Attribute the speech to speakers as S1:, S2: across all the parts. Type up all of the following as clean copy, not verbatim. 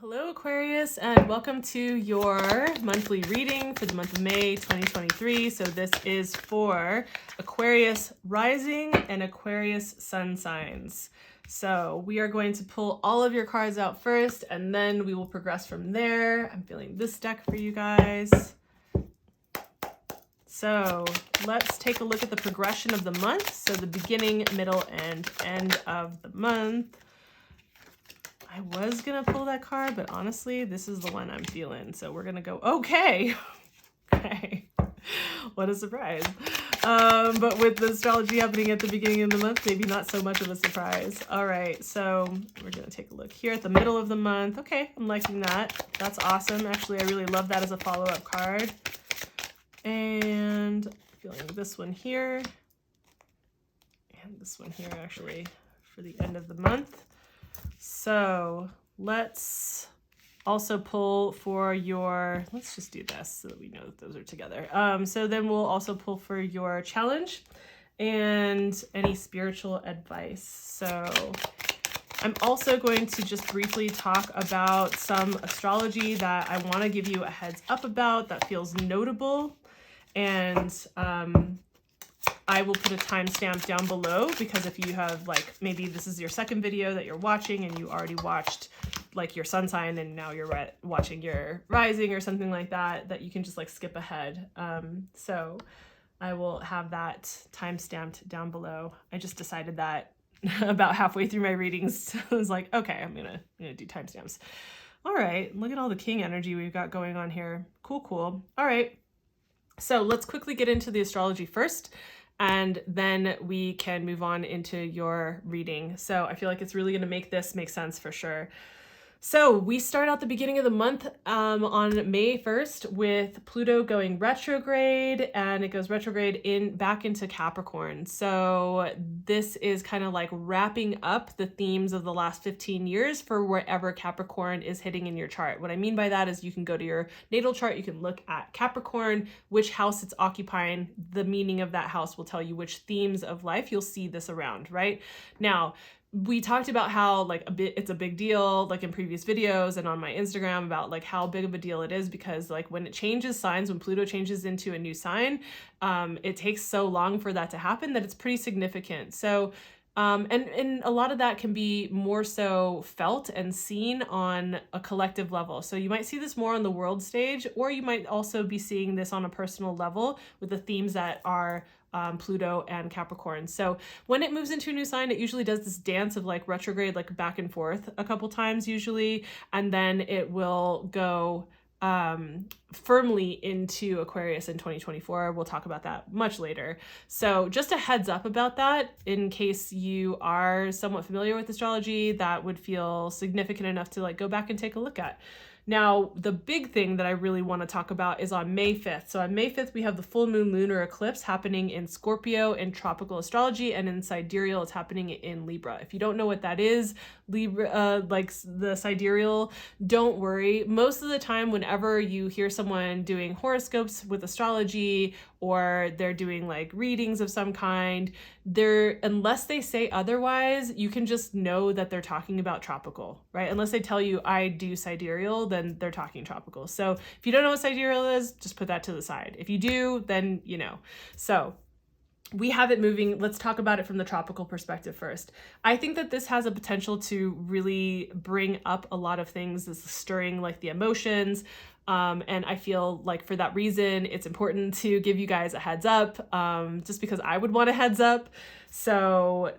S1: Hello Aquarius, and welcome to your monthly reading for the month of May 2023. So this is for Aquarius rising and Aquarius sun signs. So we are going to pull all of your cards out first, and then we will progress from there. I'm feeling this deck for you guys. So let's take a look at the progression of the month. So the beginning, middle, and end of the month. I was gonna pull that card, but honestly, this is the one I'm feeling. So we're gonna go, okay. Okay. What a surprise. But with the astrology happening at the beginning of the month, maybe not so much of a surprise. All right, so we're gonna take a look here at the middle of the month. Okay, I'm liking that. That's awesome. Actually, I really love that as a follow-up card. And feeling this one here. And this one here, actually, for the end of the month. So let's also pull for your, let's just do this so that we know that those are together. So then we'll also pull for your challenge and any spiritual advice. So I'm also going to just briefly talk about some astrology that I want to give you a heads up about that feels notable. And I will put a timestamp down below, because if you have, like, maybe this is your second video that you're watching and you already watched like your sun sign and now you're watching your rising or something like that, that you can just like skip ahead. So I will have that timestamped down below. I just decided that about halfway through my readings. I was like, okay, I'm gonna do timestamps. All right, look at all the king energy we've got going on here. Cool, cool. All right, so let's quickly get into the astrology first, and then we can move on into your reading. So I feel like it's really going to make this make sense for sure. So we start out the beginning of the month on May 1st with Pluto going retrograde, and it goes retrograde back into Capricorn. So this is kind of like wrapping up the themes of the last 15 years for wherever Capricorn is hitting in your chart. What I mean by that is you can go to your natal chart, you can look at Capricorn, which house it's occupying. The meaning of that house will tell you which themes of life you'll see this around, right? Now, we talked about how like it's a big deal, like in previous videos and on my Instagram, about like how big of a deal it is, because like when it changes signs, when Pluto changes into a new sign, it takes so long for that to happen that it's pretty significant. So and a lot of that can be more so felt and seen on a collective level. So you might see this more on the world stage, or you might also be seeing this on a personal level with the themes that are Pluto and Capricorn. So when it moves into a new sign, it usually does this dance of like retrograde, like back and forth a couple times usually, and then it will go firmly into Aquarius in 2024. We'll talk about that much later. So just a heads up about that, in case you are somewhat familiar with astrology, that would feel significant enough to like go back and take a look at. Now, the big thing that I really want to talk about is on May 5th. So on May 5th, we have the full moon lunar eclipse happening in Scorpio in tropical astrology, and in sidereal, it's happening in Libra. If you don't know what that is, Libra, like the sidereal, don't worry. Most of the time, whenever you hear someone doing horoscopes with astrology, or they're doing like readings of some kind, unless they say otherwise, you can just know that they're talking about tropical, right? Unless they tell you I do sidereal, then they're talking tropical. So if you don't know what sidereal is, just put that to the side. If you do, then you know. So we have it moving. Let's talk about it from the tropical perspective first. I think that this has a potential to really bring up a lot of things, this stirring like the emotions. And I feel like for that reason, it's important to give you guys a heads up, just because I would want a heads up. So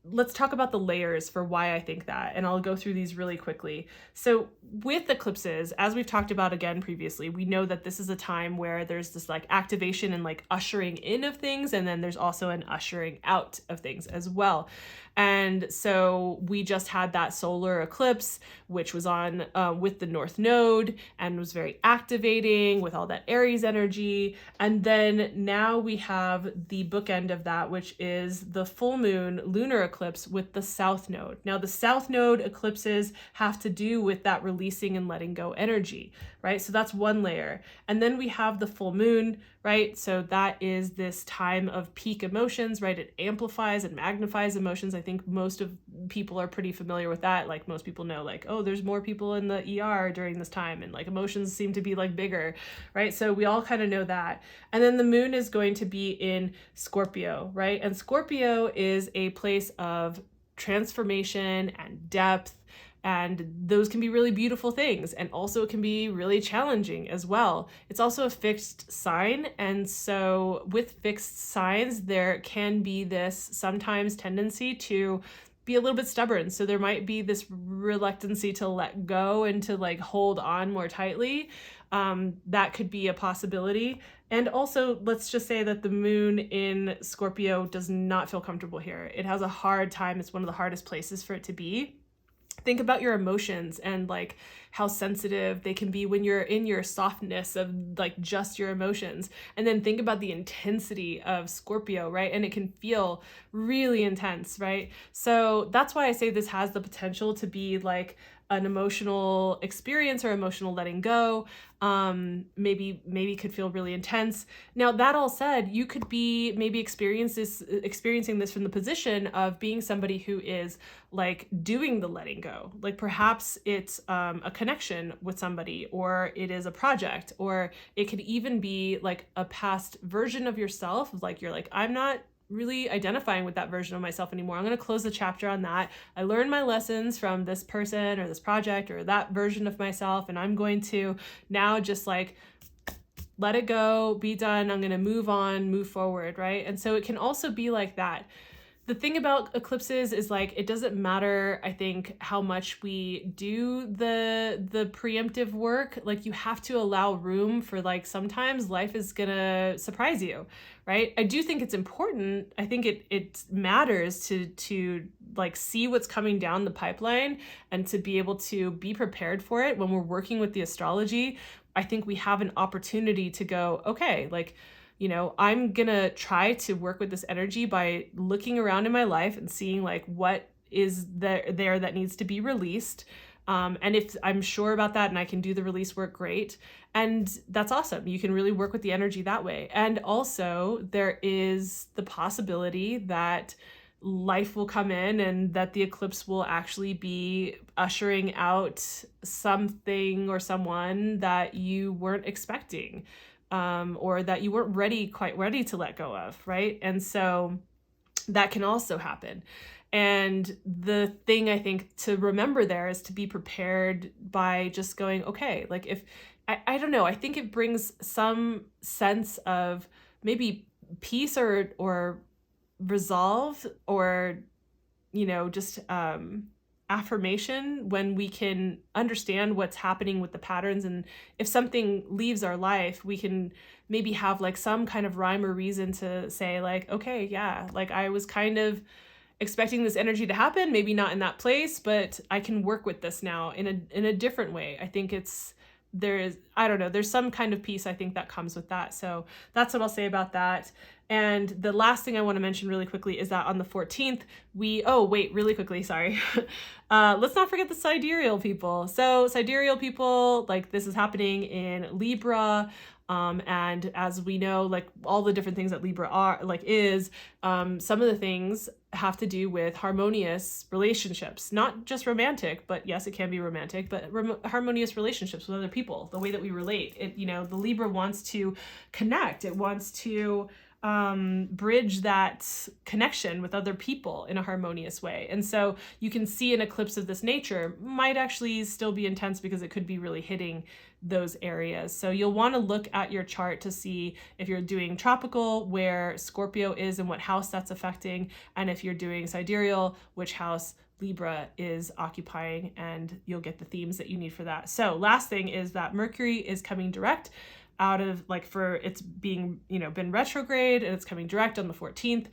S1: let's talk about the layers for why I think that, and I'll go through these really quickly. So with eclipses, as we've talked about again previously, we know that this is a time where there's this like activation and like ushering in of things, and then there's also an ushering out of things as well. And so we just had that solar eclipse, which was on with the North Node and was very activating with all that Aries energy. And then now we have the bookend of that, which is was the full moon lunar eclipse with the south node. Now, the south node eclipses have to do with that releasing and letting go energy, right? So that's one layer. And then we have the full moon, right? So that is this time of peak emotions, right? It amplifies and magnifies emotions. I think most of people are pretty familiar with that. Like most people know, like, oh, there's more people in the ER during this time, and like emotions seem to be like bigger, right? So we all kind of know that. And then the moon is going to be in Scorpio, right? And Scorpio is a place of transformation and depth, and those can be really beautiful things, and also it can be really challenging as well. It's also a fixed sign, and so with fixed signs, there can be this sometimes tendency to be a little bit stubborn. So there might be this reluctancy to let go and to like hold on more tightly. That could be a possibility. And also, let's just say that the moon in Scorpio does not feel comfortable here. It has a hard time. It's one of the hardest places for it to be. Think about your emotions and like how sensitive they can be when you're in your softness of like just your emotions. And then think about the intensity of Scorpio, right? And it can feel really intense, right? So that's why I say this has the potential to be like an emotional experience or emotional letting go. Maybe could feel really intense. Now, that all said, you could be maybe experiencing this from the position of being somebody who is like doing the letting go. Like perhaps it's a connection with somebody, or it is a project, or it could even be like a past version of yourself. Like you're like, I'm not really identifying with that version of myself anymore. I'm going to close the chapter on that. I learned my lessons from this person or this project or that version of myself, and I'm going to now just like let it go, be done. I'm going to move on, move forward, right? And so it can also be like that. The thing about eclipses is like, it doesn't matter, I think, how much we do the preemptive work. Like you have to allow room for like, sometimes life is gonna surprise you, right? I do think it's important. I think it matters to like see what's coming down the pipeline and to be able to be prepared for it. When we're working with the astrology, I think we have an opportunity to go, okay, like, you know, I'm gonna try to work with this energy by looking around in my life and seeing like what is there that needs to be released. And if I'm sure about that and I can do the release work, great. And that's awesome. You can really work with the energy that way. And also there is the possibility that life will come in and that the eclipse will actually be ushering out something or someone that you weren't expecting. Or that you weren't quite ready to let go of, right? And so that can also happen. And the thing I think to remember there is to be prepared by just going, okay, like if, I don't know, I think it brings some sense of maybe peace or resolve or, you know, just affirmation when we can understand what's happening with the patterns. And if something leaves our life, we can maybe have like some kind of rhyme or reason to say like, okay, yeah, like I was kind of expecting this energy to happen, maybe not in that place, but I can work with this now in a different way. I think there's some kind of peace I think that comes with that. So that's what I'll say about that. And the last thing I want to mention really quickly is that on the 14th, really quickly, sorry. Let's not forget the sidereal people. So sidereal people, like this is happening in Libra. And as we know, like all the different things that Libra some of the things have to do with harmonious relationships, not just romantic, but yes, it can be romantic, but harmonious relationships with other people, the way that we relate. The Libra wants to connect. It wants to bridge that connection with other people in a harmonious way. And so you can see an eclipse of this nature might actually still be intense because it could be really hitting those areas. So you'll want to look at your chart to see if you're doing tropical, where Scorpio is and what house that's affecting. And if you're doing sidereal, which house Libra is occupying, and you'll get the themes that you need for that. So last thing is that Mercury is coming direct out of it's being, been retrograde, and it's coming direct on the 14th.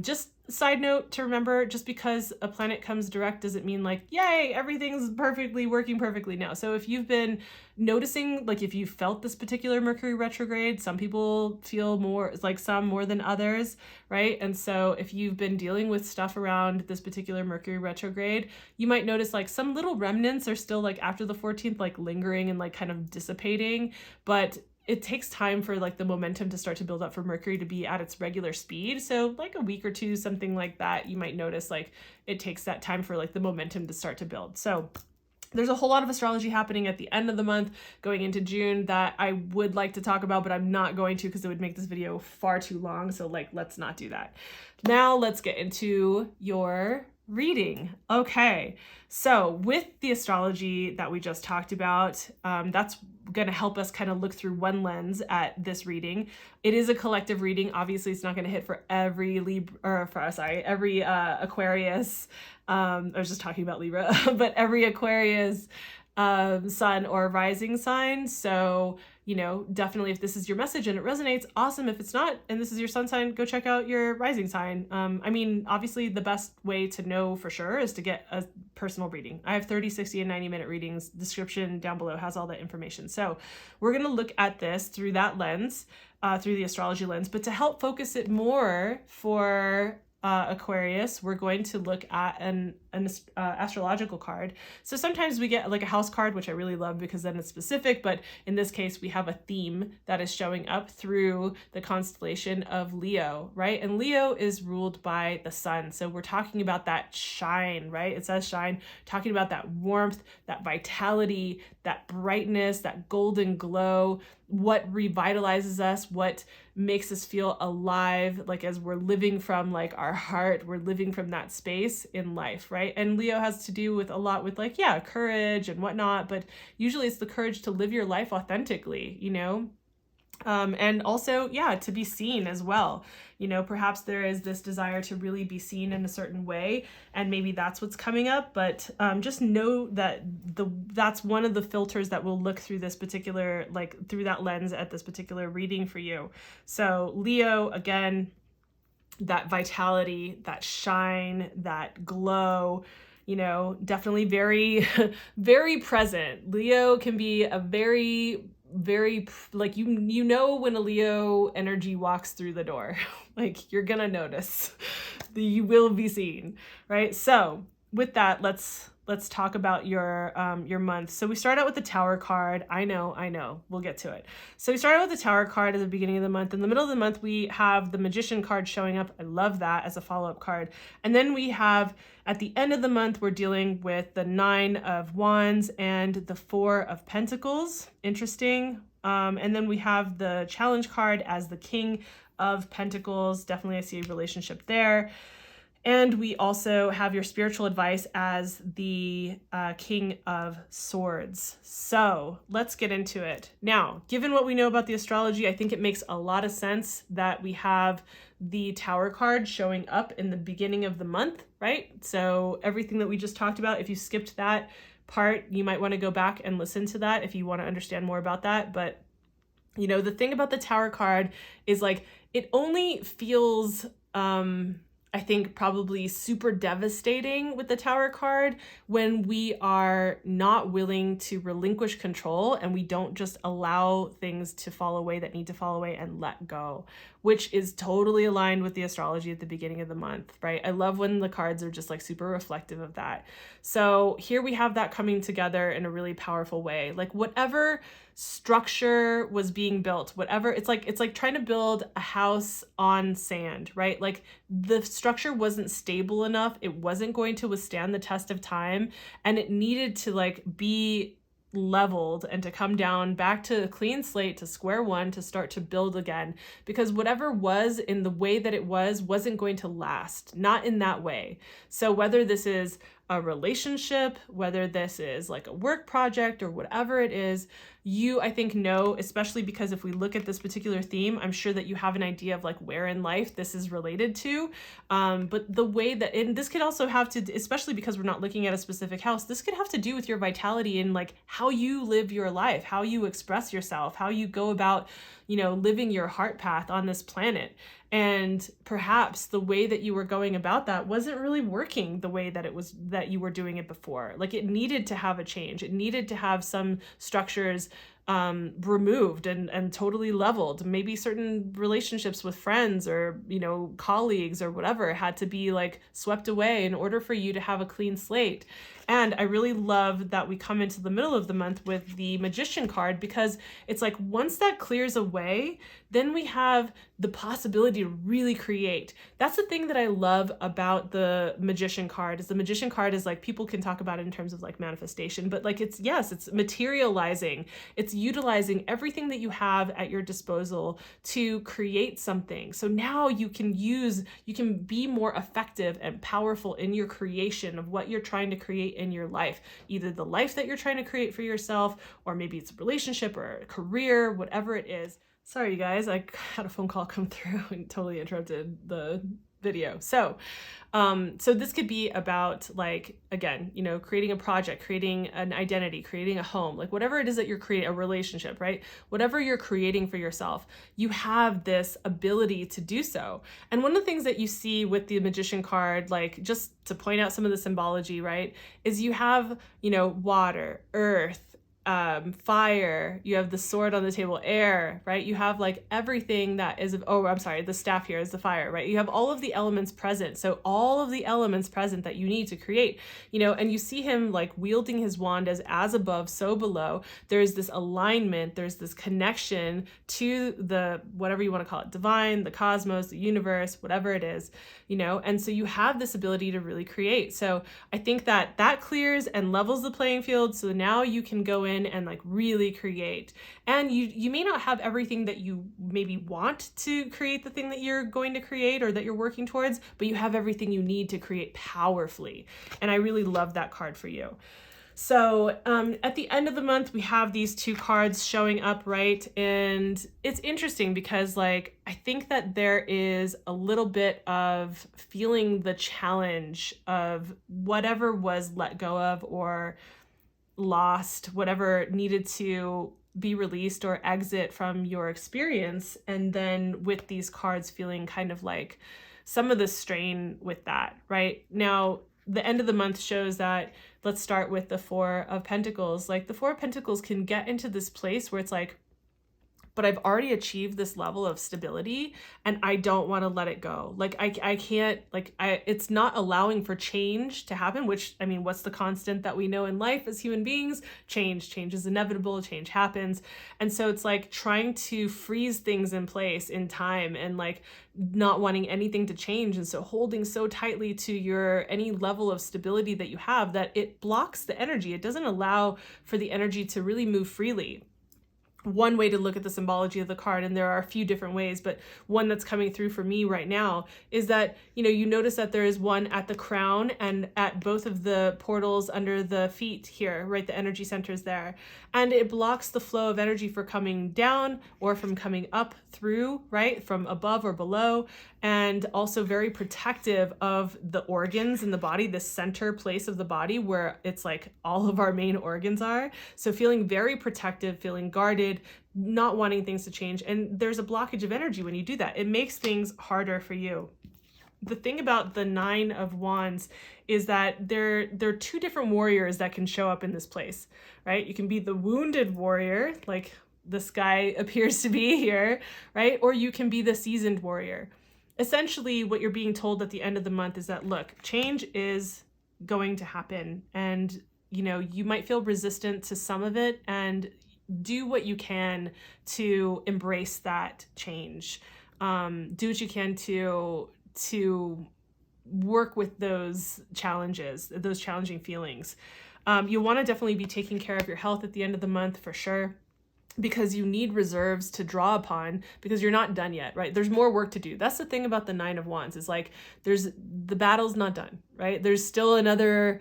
S1: Just side note to remember, just because a planet comes direct doesn't mean like, yay, everything's working perfectly. No. So if you've been noticing, like if you felt this particular Mercury retrograde, some people feel more, like some more than others, right? And so if you've been dealing with stuff around this particular Mercury retrograde, you might notice like some little remnants are still like after the 14th, like lingering and like kind of dissipating, but it takes time for like the momentum to start to build up for Mercury to be at its regular speed. So like a week or two, something like that, you might notice like it takes that time for like the momentum to start to build. So there's a whole lot of astrology happening at the end of the month going into June that I would like to talk about, but I'm not going to because it would make this video far too long. So like, let's not do that. Now let's get into your reading. Okay, so with the astrology that we just talked about, that's going to help us kind of look through one lens at this reading. It is a collective reading. Obviously, it's not going to hit for every every Aquarius. I was just talking about Libra, but every Aquarius sun or rising sign. So, you know, definitely if this is your message and it resonates, awesome. If it's not, and this is your sun sign, go check out your rising sign. I mean, obviously the best way to know for sure is to get a personal reading. I have 30, 60, and 90-minute readings. Description down below has all that information. So we're going to look at this through that lens, through the astrology lens, but to help focus it more for Aquarius, we're going to look at an astrological card. So sometimes we get like a house card, which I really love because then it's specific, but in this case we have a theme that is showing up through the constellation of Leo, right? And Leo is ruled by the sun. So we're talking about that shine, right? It says shine, talking about that warmth, that vitality, that brightness, that golden glow, what revitalizes us, what makes us feel alive, like as we're living from like our heart, we're living from that space in life, right? And Leo has to do with a lot with like, yeah, courage and whatnot, but usually it's the courage to live your life authentically, you know? And also, yeah, to be seen as well. You know, perhaps there is this desire to really be seen in a certain way, and maybe that's what's coming up, but just know that that's one of the filters that will look through this particular, like through that lens at this particular reading for you. So Leo, again, that vitality, that shine, that glow, you know, definitely very, very present. Leo can be a very like you know when a Leo energy walks through the door, like you're gonna notice, you will be seen, right? So with that, let's talk about your month. So we start out with the Tower card. I know, we'll get to it. So we start out with the Tower card at the beginning of the month. In the middle of the month, we have the Magician card showing up. I love that as a follow-up card. And then we have, at the end of the month, we're dealing with the 9 of Wands and the 4 of Pentacles. Interesting. And then we have the Challenge card as the King of Pentacles. Definitely I see a relationship there. And we also have your spiritual advice as the King of Swords. So let's get into it. Now, given what we know about the astrology, I think it makes a lot of sense that we have the Tower card showing up in the beginning of the month, right? So everything that we just talked about, if you skipped that part, you might want to go back and listen to that if you want to understand more about that. But, you know, the thing about the Tower card is like, it only feels, I think probably super devastating with the Tower card when we are not willing to relinquish control and we don't just allow things to fall away that need to fall away and let go, which is totally aligned with the astrology at the beginning of the month, right? I love when the cards are just like super reflective of that. So here we have that coming together in a really powerful way. Like whatever structure was being built, whatever, it's like trying to build a house on sand, right? Like the structure wasn't stable enough. It wasn't going to withstand the test of time, and it needed to like be leveled and to come down back to a clean slate, to square one, to start to build again, because whatever was in the way that it wasn't going to last, not in that way. So whether this is a relationship, whether this is like a work project or whatever it is, you, I think, know, especially because if we look at this particular theme, I'm sure that you have an idea of like where in life this is related to. But the way that, and this could also have to, especially because we're not looking at a specific house, this could have to do with your vitality and like how you live your life, how you express yourself, how you go about, you know, living your heart path on this planet. And perhaps the way that you were going about that wasn't really working the way that it was, that you were doing it before. Like it needed to have a change. It needed to have some structures removed and totally leveled. Maybe certain relationships with friends or, you know, colleagues or whatever had to be like swept away in order for you to have a clean slate. And I really love that we come into the middle of the month with the Magician card, because it's like once that clears away, then we have the possibility to really create. That's the thing that I love about the Magician card, is the Magician card is like, people can talk about it in terms of like manifestation, but like it's, yes, it's materializing. It's utilizing everything that you have at your disposal to create something. So now you can be more effective and powerful in your creation of what you're trying to create in your life, either the life that you're trying to create for yourself, or maybe it's a relationship or a career, whatever it is. Sorry, you guys, I had a phone call come through and totally interrupted the video. So this could be about, like, again, you know, creating a project, creating an identity, creating a home, like whatever it is that you're creating, a relationship, right? Whatever you're creating for yourself, you have this ability to do so. And one of the things that you see with the Magician card, like just to point out some of the symbology, right, is you have, you know, water, earth, fire, you have the sword on the table, air, right? You have like everything that is, oh, I'm sorry, the staff here is the fire, right? You have all of the elements present. So all of the elements present that you need to create, you know, and you see him like wielding his wand as above, so below. There's this alignment, there's this connection to the, whatever you want to call it, divine, the cosmos, the universe, whatever it is, you know, and so you have this ability to really create. So I think that that clears and levels the playing field. So now you can go in and like really create. And you may not have everything that you maybe want to create the thing that you're going to create or that you're working towards, but you have everything you need to create powerfully. And I really love that card for you. So at the end of the month, we have these two cards showing up, right? And it's interesting because, like, I think that there is a little bit of feeling the challenge of whatever was let go of or lost, whatever needed to be released or exit from your experience. And then with these cards feeling kind of like some of the strain with that, right? Now, the end of the month shows that, let's start with the Four of Pentacles. Like the Four of Pentacles can get into this place where it's like, but I've already achieved this level of stability and I don't want to let it go. Like I can't, like it's not allowing for change to happen, which, I mean, what's the constant that we know in life as human beings? Change is inevitable, change happens. And so it's like trying to freeze things in place in time and like not wanting anything to change. And so holding so tightly to your, any level of stability that you have, that it blocks the energy. It doesn't allow for the energy to really move freely. One way to look at the symbology of the card, and there are a few different ways, but one that's coming through for me right now is that, you know, you notice that there is one at the crown and at both of the portals under the feet here, right? The energy centers there. And it blocks the flow of energy for coming down or from coming up through, right? From above or below. And also very protective of the organs in the body, the center place of the body where it's like all of our main organs are. So feeling very protective, feeling guarded, not wanting things to change. And there's a blockage of energy when you do that. It makes things harder for you. The thing about the Nine of Wands is that there are two different warriors that can show up in this place, right? You can be the wounded warrior, like this guy appears to be here, right? Or you can be the seasoned warrior. Essentially, what you're being told at the end of the month is that, look, change is going to happen. And, you know, you might feel resistant to some of it, and do what you can to embrace that change. Do what you can to work with those challenges, those challenging feelings. You want to definitely be taking care of your health at the end of the month for sure, because you need reserves to draw upon, because you're not done yet, right? There's more work to do. That's the thing about the Nine of Wands, is like the battle's not done, right? There's still another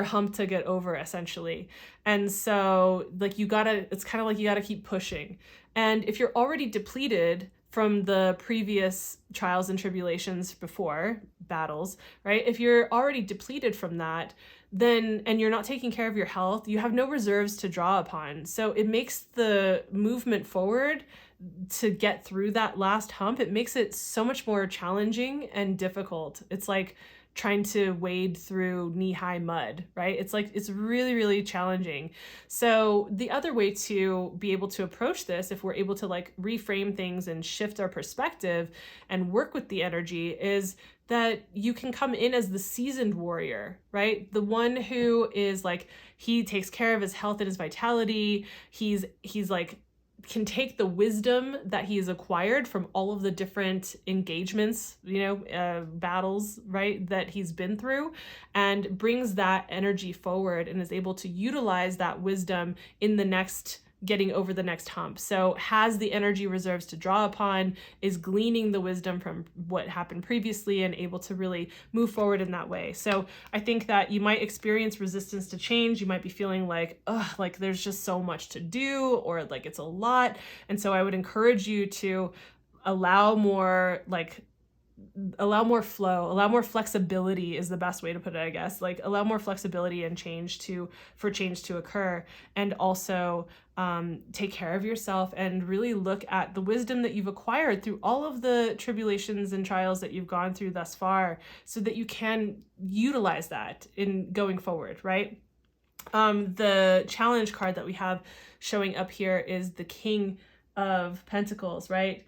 S1: hump to get over, essentially. And so like it's kind of like you gotta keep pushing. And if you're already depleted from the previous trials and tribulations before battles, right? If you're already depleted from that, then, and you're not taking care of your health, you have no reserves to draw upon. So it makes the movement forward to get through that last hump, it makes it so much more challenging and difficult. It's like trying to wade through knee-high mud, right? It's like, it's really, really challenging. So the other way to be able to approach this, if we're able to like reframe things and shift our perspective and work with the energy, is that you can come in as the seasoned warrior, right? The one who is like, he takes care of his health and his vitality. He's like, can take the wisdom that he has acquired from all of the different engagements, battles, right, that he's been through, and brings that energy forward and is able to utilize that wisdom in the next, getting over the next hump. So has the energy reserves to draw upon, is gleaning the wisdom from what happened previously and able to really move forward in that way. So I think that you might experience resistance to change. You might be feeling like, like there's just so much to do, or like it's a lot. And so I would encourage you to allow more flow, allow more flexibility is the best way to put it, I guess. Like allow more flexibility and for change to occur. And also take care of yourself and really look at the wisdom that you've acquired through all of the tribulations and trials that you've gone through thus far, so that you can utilize that in going forward, right? The challenge card that we have showing up here is the King of Pentacles, right?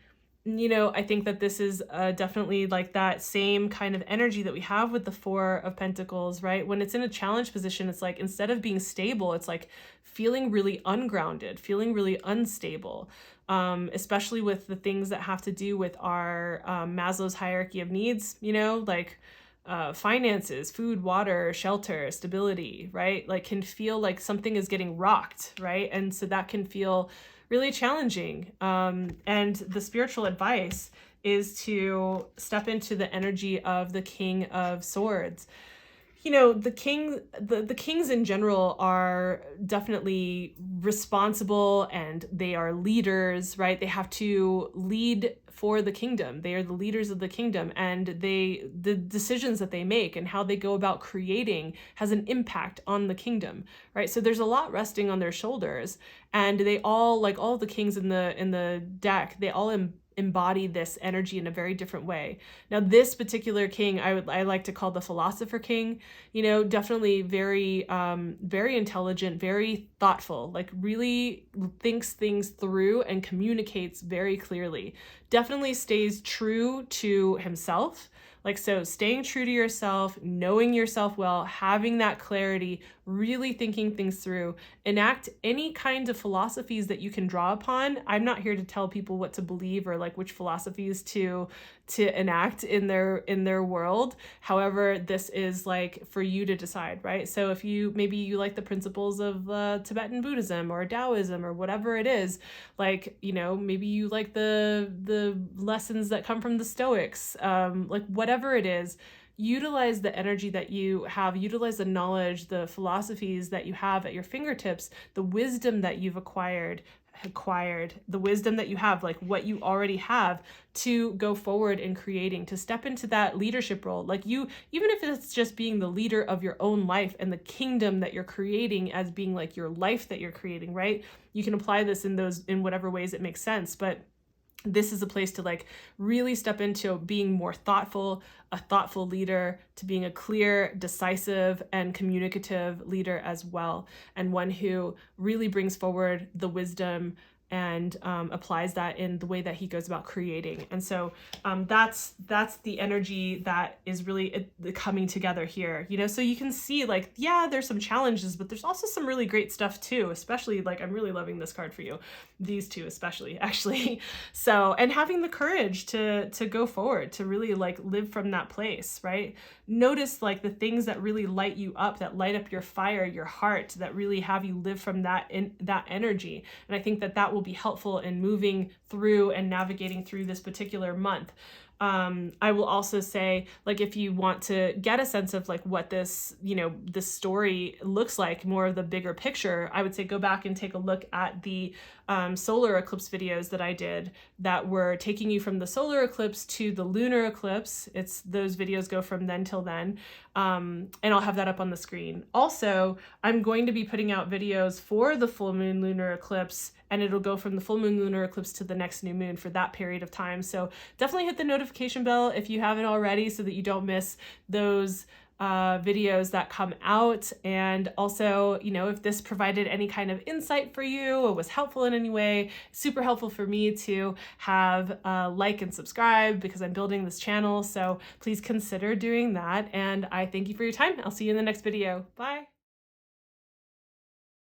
S1: I think that this is definitely like that same kind of energy that we have with the Four of Pentacles, right? When it's in a challenge position, it's like, instead of being stable, it's like feeling really ungrounded, feeling really unstable, especially with the things that have to do with our Maslow's hierarchy of needs, like finances, food, water, shelter, stability, right? Like can feel like something is getting rocked, right? And so that can feel really challenging. And the spiritual advice is to step into the energy of the King of Swords. The kings in general are definitely responsible, and they are leaders, right? They have to lead for the kingdom. They are the leaders of the kingdom, and the decisions that they make and how they go about creating has an impact on the kingdom, right? So there's a lot resting on their shoulders, and they all, like all the kings in the deck, they all embody this energy in a very different way. Now, this particular king, I like to call the philosopher king, definitely very, very intelligent, very thoughtful, like really thinks things through and communicates very clearly. Definitely stays true to himself. Like, so staying true to yourself, knowing yourself well, having that clarity, really thinking things through, enact any kind of philosophies that you can draw upon. I'm not here to tell people what to believe or like which philosophies to enact in their world. However, this is like for you to decide, right? So if maybe you like the principles of Tibetan Buddhism or Taoism or whatever it is, like, maybe you like the lessons that come from the Stoics, like whatever it is, utilize the energy that you have, utilize the knowledge, the philosophies that you have at your fingertips, the wisdom that you've acquired, the wisdom that you have, like what you already have, to go forward in creating, to step into that leadership role. Like even if it's just being the leader of your own life and the kingdom that you're creating as being like your life that you're creating, right? You can apply this in whatever ways it makes sense, but this is a place to like really step into being more thoughtful, a thoughtful leader, to being a clear, decisive, and communicative leader as well, and one who really brings forward the wisdom and applies that in the way that he goes about creating. And so that's the energy that is really coming together here, so you can see like, yeah, there's some challenges, but there's also some really great stuff too, especially like, I'm really loving this card for you, these two especially, actually. So, and having the courage to go forward, to really like live from that place, right? Notice like the things that really light you up, that light up your fire, your heart, that really have you live from that energy. And I think that will be helpful in moving through and navigating through this particular month. I will also say, like, if you want to get a sense of like what this, you know, this story looks like, more of the bigger picture, I would say go back and take a look at the solar eclipse videos that I did that were taking you from the solar eclipse to the lunar eclipse. Those videos go from then till then. And I'll have that up on the screen. Also, I'm going to be putting out videos for the full moon lunar eclipse, and it'll go from the full moon lunar eclipse to the next new moon for that period of time. So definitely hit the notification bell if you haven't already so that you don't miss those videos that come out. And also, you know, if this provided any kind of insight for you or was helpful in any way, super helpful for me to have like and subscribe because I'm building this channel. So please consider doing that. And I thank you for your time. I'll see you in the next video. Bye.